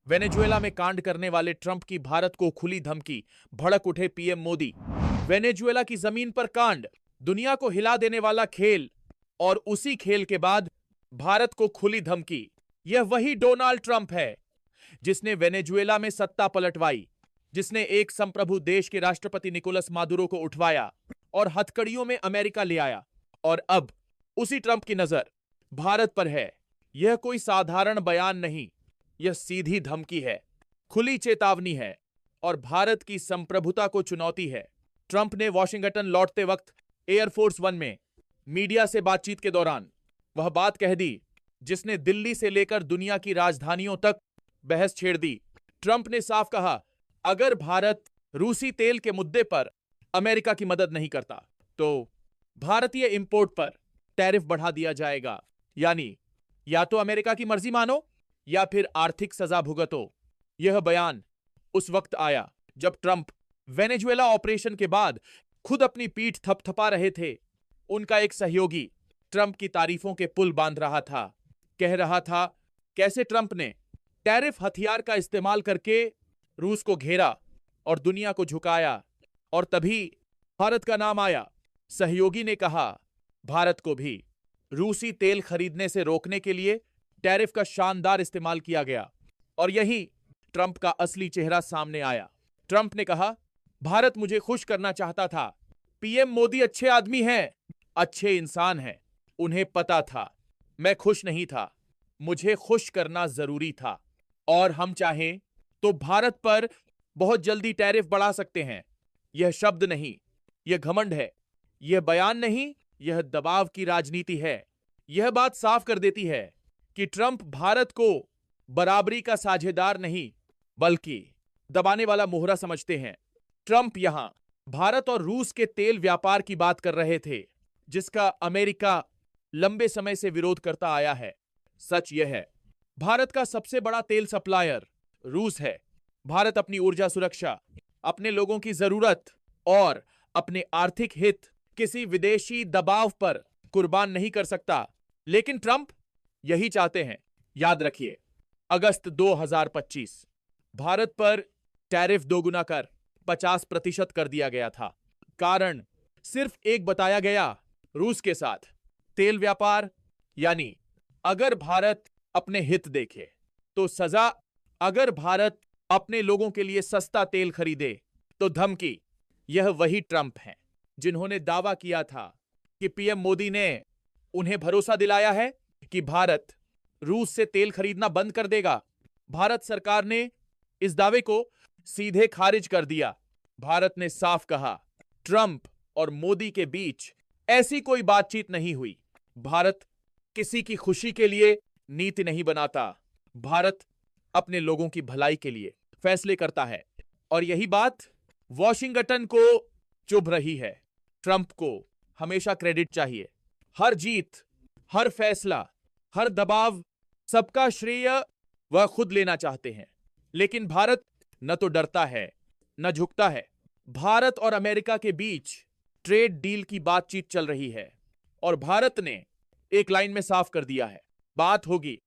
Venezuela में कांड करने वाले ट्रंप की भारत को खुली धमकी, भड़क उठे पीएम मोदी। वेनेजुएला की जमीन पर कांड, दुनिया को हिला देने वाला खेल, और उसी खेल के बाद भारत को खुली धमकी। यह वही डोनाल्ड ट्रंप है जिसने वेनेजुएला में सत्ता पलटवाई, जिसने एक संप्रभु देश के राष्ट्रपति निकोलस मादुरो को उठवाया और हथकड़ियों में अमेरिका ले आया। और अब उसी ट्रंप की नजर भारत पर है। यह कोई साधारण बयान नहीं, यह सीधी धमकी है, खुली चेतावनी है और भारत की संप्रभुता को चुनौती है। ट्रंप ने वॉशिंगटन लौटते वक्त एयरफोर्स वन में मीडिया से बातचीत के दौरान वह बात कह दी जिसने दिल्ली से लेकर दुनिया की राजधानियों तक बहस छेड़ दी। ट्रंप ने साफ कहा, अगर भारत रूसी तेल के मुद्दे पर अमेरिका की मदद नहीं करता तो भारतीय इंपोर्ट पर टैरिफ बढ़ा दिया जाएगा। यानी या तो अमेरिका की मर्जी मानो या फिर आर्थिक सजा भुगतो। यह बयान उस वक्त आया जब ट्रंप वेनेजुएला ऑपरेशन के बाद खुद अपनी पीठ थपथपा रहे थे। उनका एक सहयोगी ट्रंप की तारीफों के पुल बांध रहा था, कह रहा था कैसे ट्रंप ने टैरिफ हथियार का इस्तेमाल करके रूस को घेरा और दुनिया को झुकाया। और तभी भारत का नाम आया। सहयोगी ने कहा, भारत को भी रूसी तेल खरीदने से रोकने के लिए टैरिफ का शानदार इस्तेमाल किया गया। और यही ट्रंप का असली चेहरा सामने आया। ट्रंप ने कहा, भारत मुझे खुश करना चाहता था। पीएम मोदी अच्छे आदमी हैं, अच्छे इंसान हैं। उन्हें पता था मैं खुश नहीं था, मुझे खुश करना जरूरी था। और हम चाहें तो भारत पर बहुत जल्दी टैरिफ बढ़ा सकते हैं। यह शब्द नहीं, यह घमंड है। यह बयान नहीं, यह दबाव की राजनीति है। यह बात साफ कर देती है कि ट्रंप भारत को बराबरी का साझेदार नहीं बल्कि दबाने वाला मोहरा समझते हैं। ट्रंप यहां भारत और रूस के तेल व्यापार की बात कर रहे थे, जिसका अमेरिका लंबे समय से विरोध करता आया है। सच यह है, भारत का सबसे बड़ा तेल सप्लायर रूस है। भारत अपनी ऊर्जा सुरक्षा, अपने लोगों की जरूरत और अपने आर्थिक हित किसी विदेशी दबाव पर कुर्बान नहीं कर सकता। लेकिन ट्रंप यही चाहते हैं। याद रखिए, अगस्त 2025 भारत पर टैरिफ दोगुना कर 50% कर दिया गया था। कारण सिर्फ एक बताया गया, रूस के साथ तेल व्यापार। यानी अगर भारत अपने हित देखे तो सजा, अगर भारत अपने लोगों के लिए सस्ता तेल खरीदे तो धमकी। यह वही ट्रंप हैं जिन्होंने दावा किया था कि पीएम मोदी ने उन्हें भरोसा दिलाया है कि भारत रूस से तेल खरीदना बंद कर देगा। भारत सरकार ने इस दावे को सीधे खारिज कर दिया। भारत ने साफ कहा, ट्रंप और मोदी के बीच ऐसी कोई बातचीत नहीं हुई। भारत किसी की खुशी के लिए नीति नहीं बनाता। भारत अपने लोगों की भलाई के लिए फैसले करता है। और यही बात वॉशिंगटन को चुभ रही है। ट्रंप को हमेशा क्रेडिट चाहिए। हर जीत, हर फैसला, हर दबाव, सबका श्रेय वह खुद लेना चाहते हैं। लेकिन भारत न तो डरता है न झुकता है। भारत और अमेरिका के बीच ट्रेड डील की बातचीत चल रही है और भारत ने एक लाइन में साफ कर दिया है, बात होगी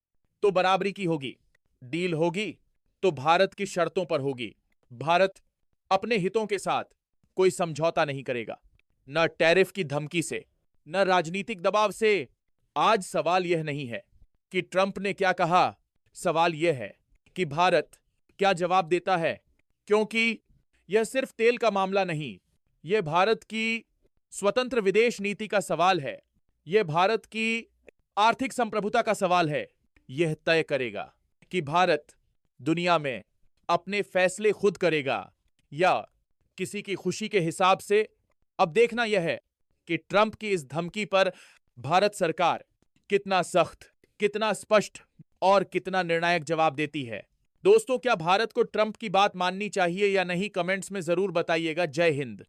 तो बराबरी की होगी, डील होगी तो भारत की शर्तों पर होगी। भारत अपने हितों के साथ कोई समझौता नहीं करेगा, न टैरिफ की धमकी से, न राजनीतिक दबाव से। आज सवाल यह नहीं है कि ट्रंप ने क्या कहा, सवाल यह है कि भारत क्या जवाब देता है। क्योंकि यह सिर्फ तेल का मामला नहीं, यह भारत की स्वतंत्र विदेश नीति का सवाल है। यह भारत की आर्थिक संप्रभुता का सवाल है। यह तय करेगा कि भारत दुनिया में अपने फैसले खुद करेगा या किसी की खुशी के हिसाब से। अब देखना यह है कि ट्रंप की इस धमकी पर भारत सरकार कितना सख्त, कितना स्पष्ट और कितना निर्णायक जवाब देती है। दोस्तों, क्या भारत को ट्रंप की बात माननी चाहिए या नहीं, कमेंट्स में जरूर बताइएगा। जय हिंद।